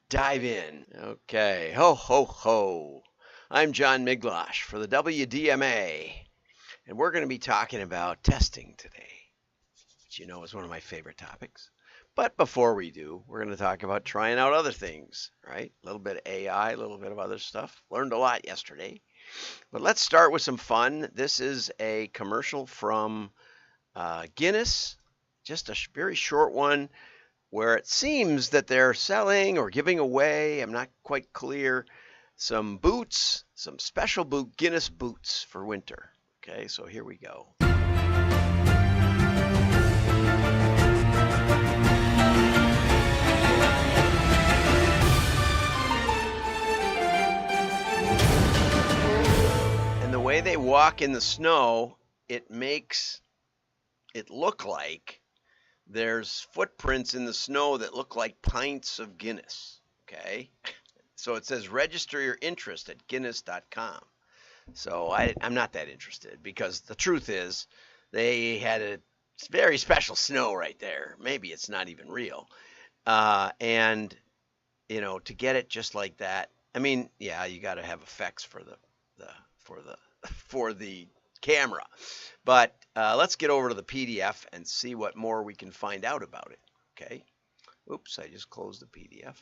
dive in. Okay, ho, ho, ho. I'm John Miglosh for the WDMA, and we're going to be talking about testing today, which you know is one of my favorite topics. But before we do, we're going to talk about trying out other things, right? A little bit of AI, a little bit of other stuff. Learned a lot yesterday. But let's start with some fun. This is a commercial from Guinness, just a very short one, where it seems that they're selling or giving away, I'm not quite clear, some boots, some special Guinness boots for winter. Okay, so here we go. And the way they walk in the snow, it makes it look like there's footprints in the snow that look like pints of Guinness. Okay, so it says register your interest at Guinness.com. So I'm not that interested because the truth is they had a very special snow right there. Maybe it's not even real. And you know, to get it just like that, I mean, yeah, you got to have effects for the camera. But let's get over to the PDF and see what more we can find out about it. Okay. Oops, I just closed the PDF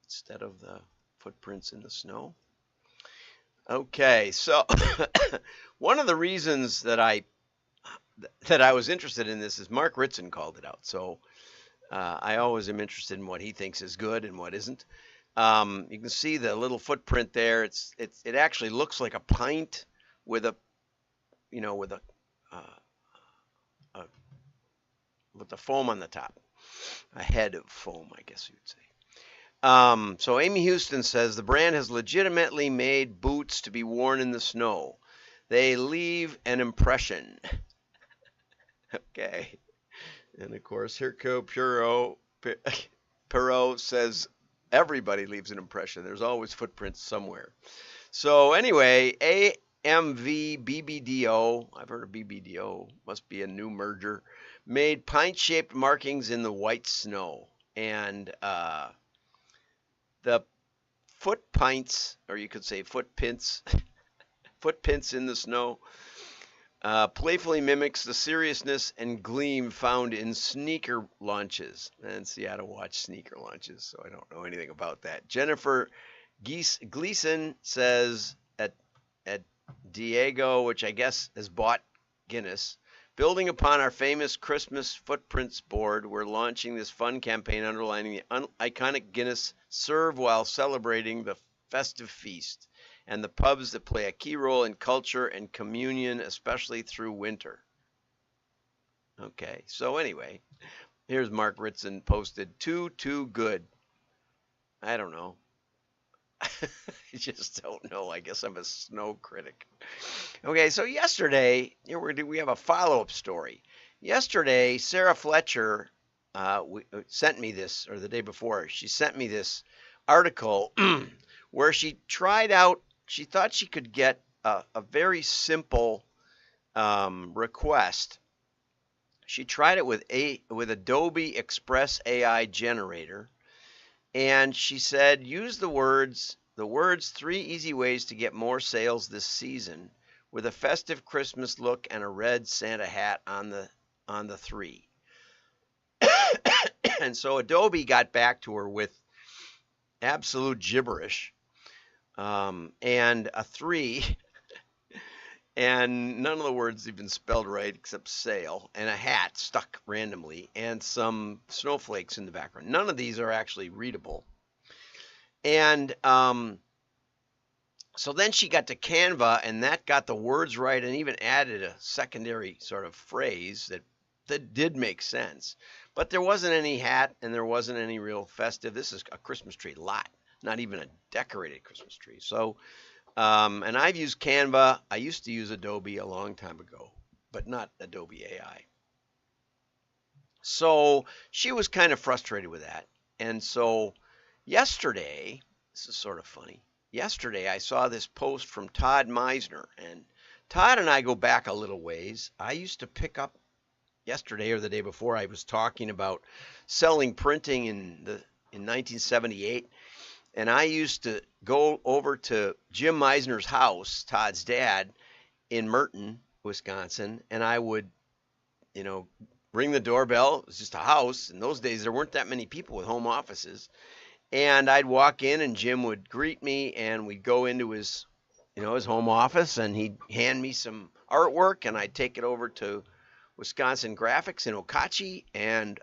instead of the footprints in the snow. Okay, so one of the reasons that I was interested in this is Mark Ritson called it out. So I always am interested in what he thinks is good and what isn't. You can see the little footprint there. It actually looks like a pint with a, you know, with the foam on the top, a head of foam, I guess you'd say. So Amy Houston says the brand has legitimately made boots to be worn in the snow. They leave an impression. Okay. And of course, here Perot says everybody leaves an impression. There's always footprints somewhere. So anyway, AMV BBDO, I've heard of BBDO, must be a new merger, made pint-shaped markings in the white snow. And the foot pints, or you could say footprints in the snow, playfully mimics the seriousness and gleam found in sneaker launches. And see, I don't watch sneaker launches, so I don't know anything about that. Jennifer Gleason says at Diego, which I guess has bought Guinness, building upon our famous Christmas footprints board, we're launching this fun campaign underlining the iconic Guinness serve while celebrating the festive feast and the pubs that play a key role in culture and communion, especially through winter. Okay, so anyway, here's Mark Ritson posted, too good. I don't know. I just don't know. I guess I'm a snow critic. Okay, so yesterday, we have a follow-up story. Yesterday, Sarah Fletcher sent me this, or the day before, she sent me this article where she tried out, she thought she could get a very simple request. She tried it with Adobe Express AI Generator. And she said, use the words 3 easy ways to get more sales this season with a festive Christmas look and a red Santa hat on the 3. And so Adobe got back to her with absolute gibberish and a 3 and none of the words even spelled right except sale, and a hat stuck randomly, and some snowflakes in the background. None of these are actually readable. And so then she got to Canva, and that got the words right and even added a secondary sort of phrase that did make sense. But there wasn't any hat, and there wasn't any real festive. This is a Christmas tree lot, not even a decorated Christmas tree. So and I've used Canva. I used to use Adobe a long time ago, but not Adobe AI. So she was kind of frustrated with that. And so yesterday, this is sort of funny. Yesterday, I saw this post from Todd Meisner. And Todd and I go back a little ways. I used to pick up yesterday or the day before, I was talking about selling printing in in 1978, and I used to go over to Jim Meisner's house, Todd's dad, in Merton, Wisconsin, and I would, you know, ring the doorbell. It was just a house. In those days, there weren't that many people with home offices. And I'd walk in, and Jim would greet me, and we'd go into his, his home office, and he'd hand me some artwork, and I'd take it over to Wisconsin Graphics in Okauchee, and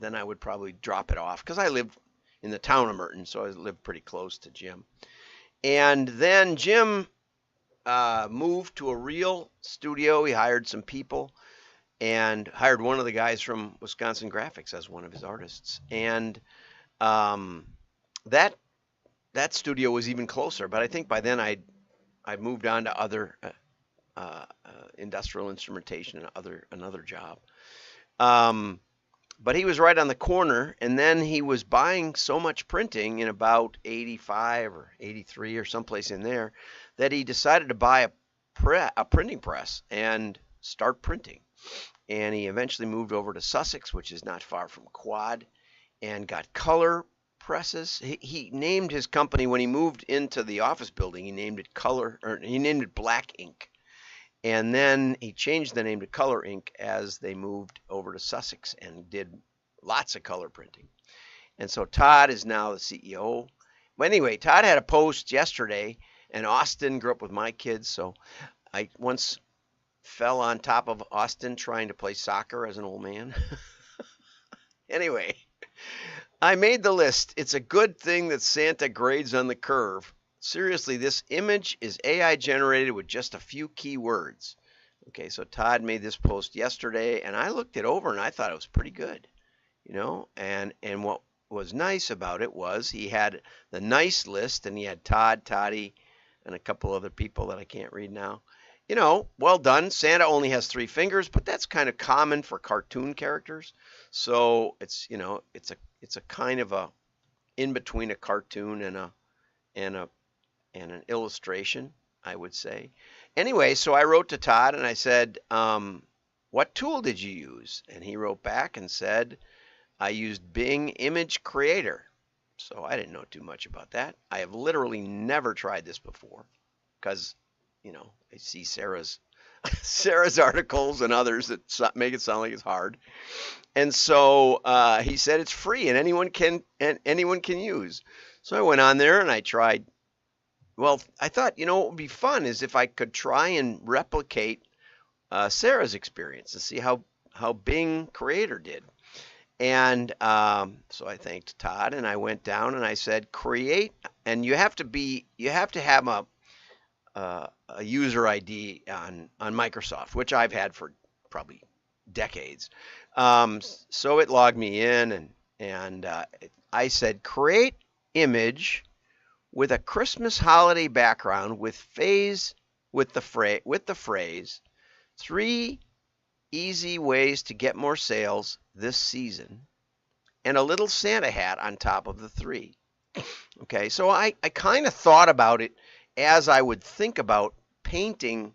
then I would probably drop it off because I lived in the town of Merton, so I lived pretty close to Jim. And then Jim moved to a real studio. He hired some people and hired one of the guys from Wisconsin Graphics as one of his artists. And that studio was even closer, but I think by then I'd moved on to other industrial instrumentation and another job. But he was right on the corner, and then he was buying so much printing in about 85 or 83 or someplace in there that he decided to buy a printing press and start printing. And he eventually moved over to Sussex, which is not far from Quad, and got color presses. He named his company when he moved into the office building. He named it Black Ink. And then he changed the name to Color Ink as they moved over to Sussex and did lots of color printing. And so Todd is now the CEO. But anyway, Todd had a post yesterday, and Austin grew up with my kids, so I once fell on top of Austin trying to play soccer as an old man. Anyway, I made the list. It's a good thing that Santa grades on the curve. Seriously, this image is AI generated with just a few keywords. Okay, so Todd made this post yesterday, and I looked it over, and I thought it was pretty good, and what was nice about it was he had the nice list, and he had Todd, Toddy, and a couple other people that I can't read now. Well done. Santa only has 3 fingers, but that's kind of common for cartoon characters. So it's a kind of a in between a cartoon and an illustration, I would say. Anyway, so I wrote to Todd and I said, what tool did you use? And he wrote back and said, I used Bing Image Creator. So I didn't know too much about that. I have literally never tried this before because, I see Sarah's articles and others that make it sound like it's hard. And so he said it's free and anyone can use. So I went on there and I tried. Well, I thought, what would be fun is if I could try and replicate Sarah's experience and see how Bing Creator did. And so I thanked Todd and I went down and I said, create, and you have to have a user ID on Microsoft, which I've had for probably decades. So it logged me in and I said, create image with a Christmas holiday background with the phrase 3 easy ways to get more sales this season and a little Santa hat on top of the 3. Okay, so I kind of thought about it as I would think about painting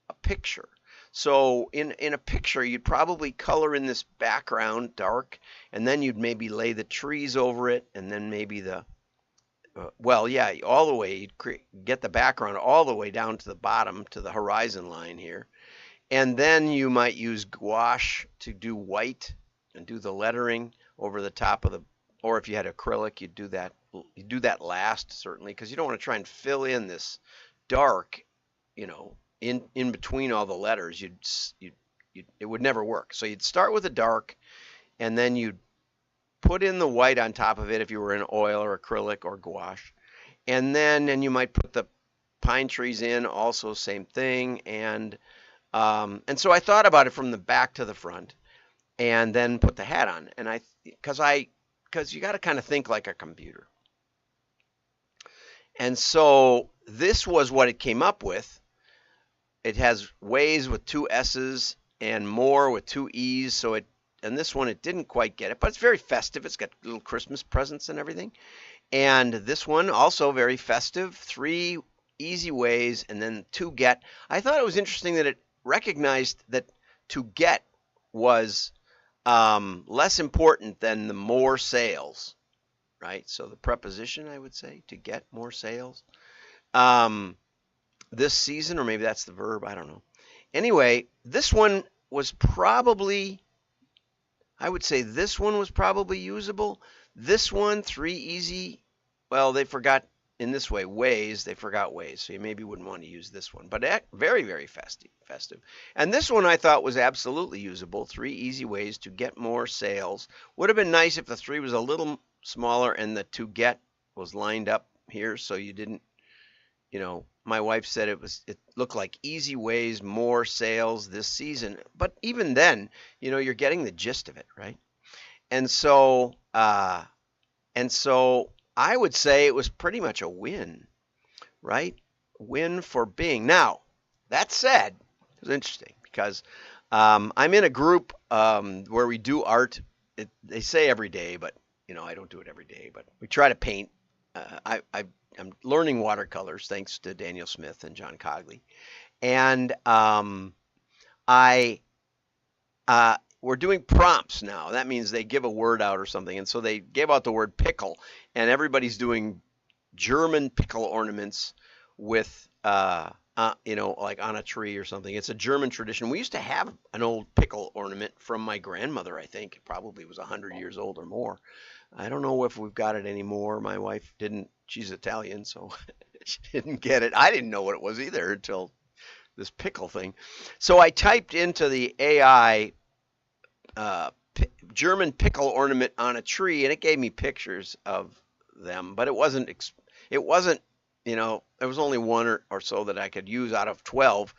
a picture. So in a picture, you'd probably color in this background dark, and then you'd maybe lay the trees over it, and then maybe all the way, you'd get the background all the way down to the bottom, to the horizon line here. And then you might use gouache to do white and do the lettering over the top of or if you had acrylic, you'd do that last, certainly, because you don't want to try and fill in this dark, in between all the letters. It would never work. So you'd start with the dark, and then you'd put in the white on top of it if you were in oil or acrylic or gouache. And you might put the pine trees in, also same thing. And so I thought about it from the back to the front and then put the hat on. And because you got to kind of think like a computer. And so this was what it came up with. It has ways with 2 S's and more with 2 E's. And this one, it didn't quite get it, but it's very festive. It's got little Christmas presents and everything. And this one, also very festive, 3 easy ways, and then to get. I thought it was interesting that it recognized that to get was less important than the more sales, right? So the preposition, I would say, to get more sales. Um, this season, or maybe that's the verb, I don't know. Anyway, this one was probably, I would say this one was probably usable. This one, 3 easy, well, they forgot in this way, ways, they forgot ways, so you maybe wouldn't want to use this one, but very, very festive. And this one I thought was absolutely usable, 3 easy ways to get more sales. Would have been nice if the 3 was a little smaller and the to get was lined up here so you didn't, my wife said it looked like easy ways, more sales this season. But even then, you're getting the gist of it, right? And so, I would say it was pretty much a win, right? Win for Bing. Now, that said, it was interesting because I'm in a group where we do art. They say every day, but I don't do it every day. But we try to paint. I'm learning watercolors thanks to Daniel Smith and John Cogley, and we're doing prompts now. That means they give a word out or something, and so they gave out the word pickle, and everybody's doing German pickle ornaments with like on a tree or something. It's a German tradition. We used to have an old pickle ornament from my grandmother, I think. It probably was 100 years old or more. I don't know if we've got it anymore. My wife didn't. She's Italian, so she didn't get it. I didn't know what it was either until this pickle thing. So I typed into the AI German pickle ornament on a tree, and it gave me pictures of them, but it wasn't, there was only one or so that I could use out of 12.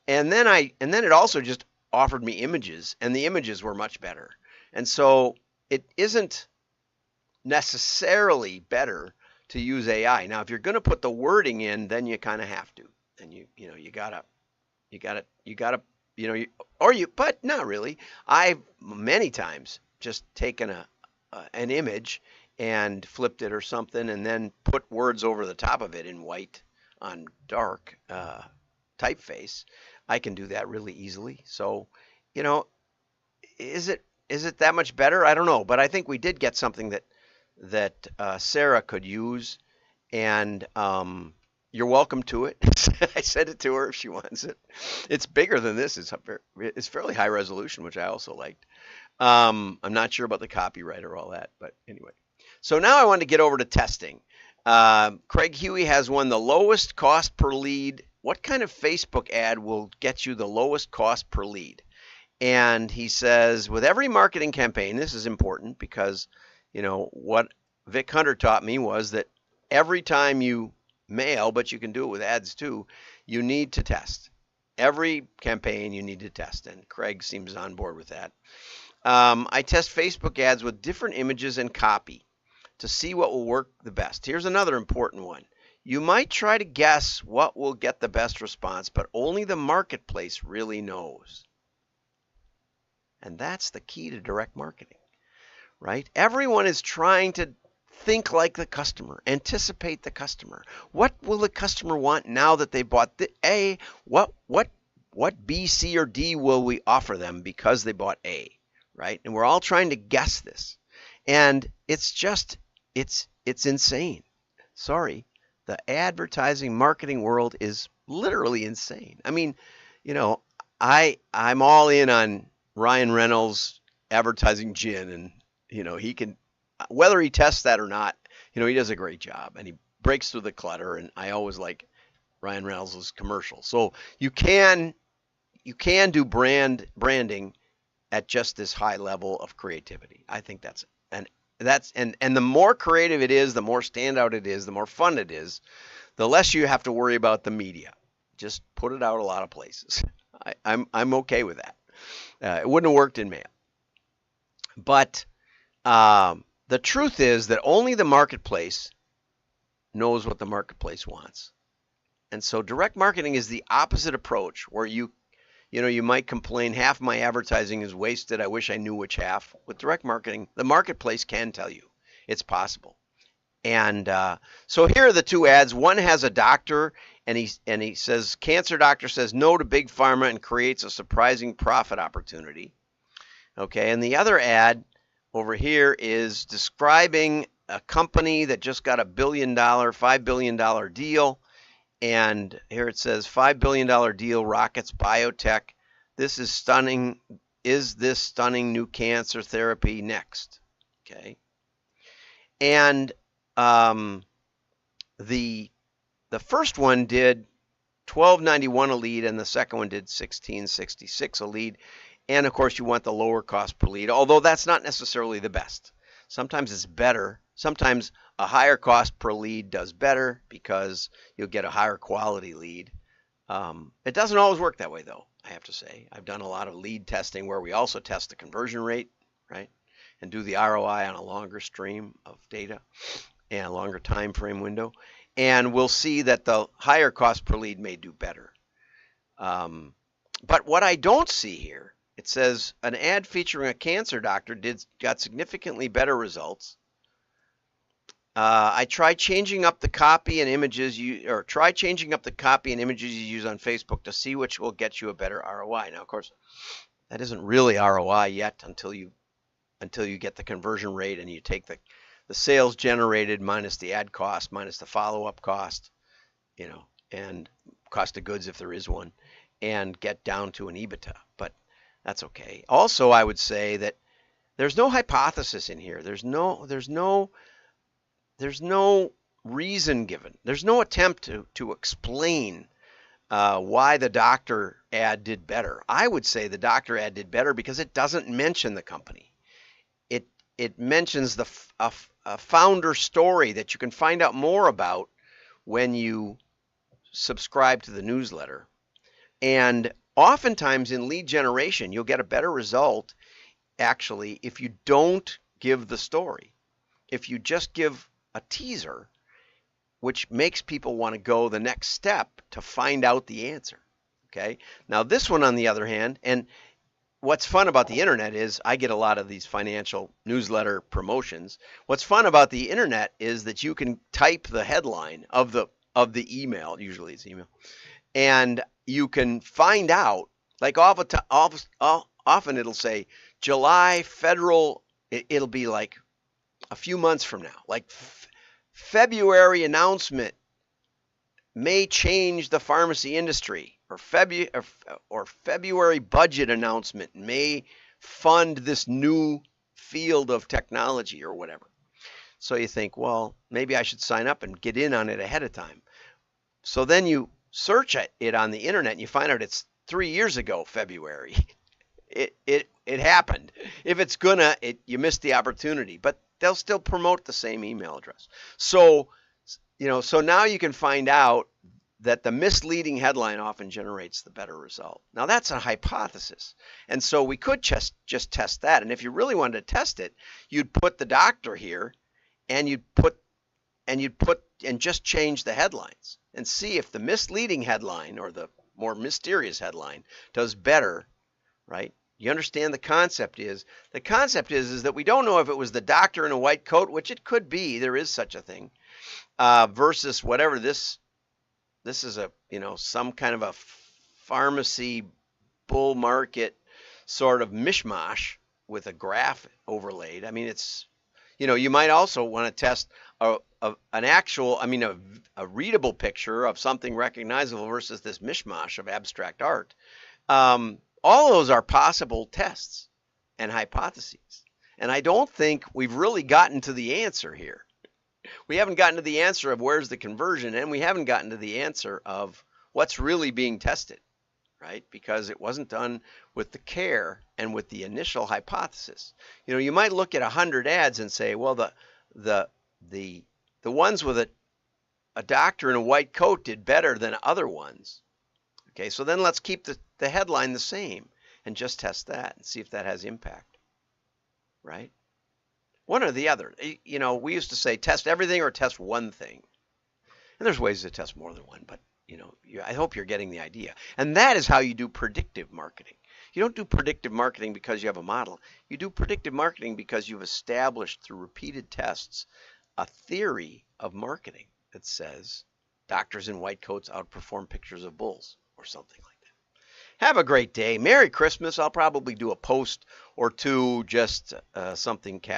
And then it also just offered me images, and the images were much better. And so it isn't necessarily better to use AI. Now, if you're going to put the wording in, then you kind of have to, and you gotta, but not really. I've many times just taken an image and flipped it or something, and then put words over the top of it in white on dark typeface. I can do that really easily. So, is it that much better? I don't know, but I think we did get something that Sarah could use, and you're welcome to it. I sent it to her if she wants it. It's bigger than this. It's fairly high resolution, which I also liked. I'm not sure about the copyright or all that, but anyway. So now I want to get over to testing. Craig Huey has one, the lowest cost per lead. What kind of Facebook ad will get you the lowest cost per lead? And he says, with every marketing campaign, this is important because, what Vic Hunter taught me was that every time you mail, but you can do it with ads too, you need to test. Every campaign you need to test, and Craig seems on board with that. I test Facebook ads with different images and copy to see what will work the best. Here's another important one. You might try to guess what will get the best response, but only the marketplace really knows. And that's the key to direct marketing, right? Everyone is trying to think like the customer, anticipate the customer. What will the customer want now that they bought the A? What B, C, or D will we offer them because they bought A, right? And we're all trying to guess this. And it's just, it's insane. Sorry. The advertising marketing world is literally insane. I mean, I'm all in on Ryan Reynolds advertising gin, and he can, whether he tests that or not, he does a great job, and he breaks through the clutter, and I always like Ryan Reynolds' commercials. So you can do branding at just this high level of creativity. I think that's and the more creative it is, the more standout it is, the more fun it is, the less you have to worry about the media. Just put it out a lot of places. I'm okay with that. It wouldn't have worked in mail. But the truth is that only the marketplace knows what the marketplace wants. And so direct marketing is the opposite approach, where you might complain, half my advertising is wasted, I wish I knew which half. With direct marketing, the marketplace can tell you. It's possible. And so here are the two ads. One has a doctor, and he says, cancer doctor says no to big pharma and creates a surprising profit opportunity. Okay, and the other ad over here is describing a company that just got $5 billion deal. And here it says $5 billion deal rockets biotech. This is stunning. Is this stunning new cancer therapy next? Okay. And the first one did $12.91 a lead, and the second one did $16.66 a lead. And of course, you want the lower cost per lead, although that's not necessarily the best. Sometimes it's better. Sometimes a higher cost per lead does better because you'll get a higher quality lead. It doesn't always work that way, though, I have to say. I've done a lot of lead testing where we also test the conversion rate, right, and do the ROI on a longer stream of data and a longer time frame window. And we'll see that the higher cost per lead may do better. But what I don't see here, it says an ad featuring a cancer doctor got significantly better results. I tried changing up the copy and images you use on Facebook to see which will get you a better ROI. Now, of course, that isn't really ROI yet until you get the conversion rate and you take the sales generated minus the ad cost minus the follow-up cost, and cost of goods if there is one, and get down to an EBITDA. But that's okay. Also, I would say that there's no hypothesis in here. There's no reason given. There's no attempt to explain why the doctor ad did better. I would say the doctor ad did better because it doesn't mention the company. It mentions a founder story that you can find out more about when you subscribe to the newsletter. And oftentimes in lead generation, you'll get a better result actually if you don't give the story. If you just give a teaser, which makes people want to go the next step to find out the answer. Okay. Now this one on the other hand, and what's fun about the internet is I get a lot of these financial newsletter promotions. What's fun about the internet is that you can type the headline of the email, usually it's email, and you can find out, like often it'll say July federal, it'll be like a few months from now, like February announcement may change the pharmacy industry, or February budget announcement may fund this new field of technology or whatever. So you think, well, maybe I should sign up and get in on it ahead of time. So then you search it on the internet and you find out it's 3 years ago, February. It happened. If it's you missed the opportunity, but they'll still promote the same email address. So now you can find out that the misleading headline often generates the better result. Now that's a hypothesis. And so we could just test that. And if you really wanted to test it, you'd put the doctor here and and just change the headlines and see if the misleading headline or the more mysterious headline does better, right? You understand the concept is that we don't know if it was the doctor in a white coat, which it could be, there is such a thing, versus whatever this is some kind of a pharmacy bull market sort of mishmash with a graph overlaid. I mean, it's, you might also want to test a readable picture of something recognizable versus this mishmash of abstract art. All of those are possible tests and hypotheses. And I don't think we've really gotten to the answer here. We haven't gotten to the answer of where's the conversion, and we haven't gotten to the answer of what's really being tested, right? Because it wasn't done with the care and with the initial hypothesis. You might look at 100 ads and say, well, the ones with a doctor in a white coat did better than other ones. Okay, so then let's keep the headline the same and just test that and see if that has impact, right? One or the other. We used to say test everything or test one thing. And there's ways to test more than one, but I hope you're getting the idea. And that is how you do predictive marketing. You don't do predictive marketing because you have a model. You do predictive marketing because you've established through repeated tests a theory of marketing that says doctors in white coats outperform pictures of bulls or something like that. Have a great day. Merry Christmas. I'll probably do a post or two, just something casual.